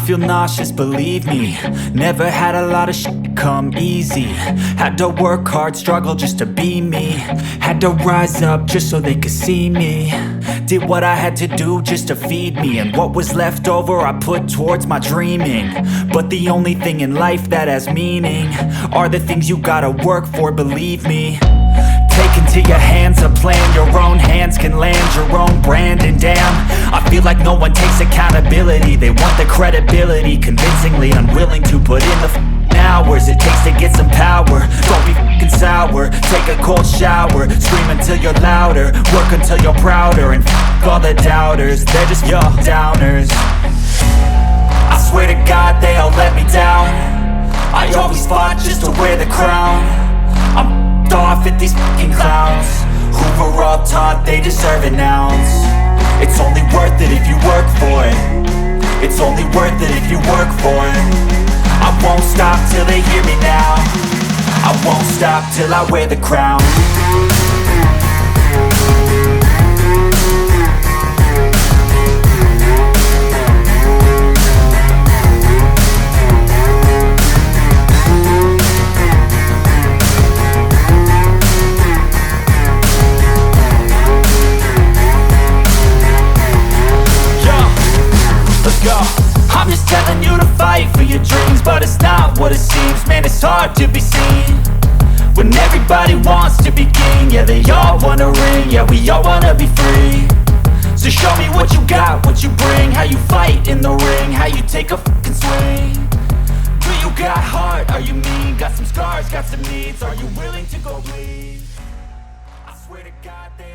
feel nauseous, believe me. Never had a lot of shit come easy. Had to work hard, struggle just to be me. Had to rise up just so they could see me. Did what I had to do just to feed me. And what was left over I put towards my dreaming. But the only thing in life that has meaning are the things you gotta work for, believe me. Take into your hands a plan. Your own hands can land your own brand. And damn, I feel like no one takes accountability. They want the credibility, convincingly unwilling to put in the hours it takes to get some power. Don't be f***ing sour, take a cold shower. Scream until you're louder, work until you're prouder. And f*** all the doubters, they're just your downers. I swear to God they all let me down. I always fought just to wear the crown. I'm off at these fucking clowns who were all taught they deserve an ounce. It's only worth it if you work for it. It's only worth it if you work for it. I won't stop till they hear me now. I won't stop till I wear the crown. I'm just telling you to fight for your dreams, but it's not what it seems. Man, it's hard to be seen when everybody wants to be king. Yeah, they all wanna ring, yeah, we all wanna be free. So show me what you got, what you bring, how you fight in the ring, how you take a fucking swing. Do you got heart, are you mean? Got some scars, got some needs, are you willing to go bleed? I swear to God they all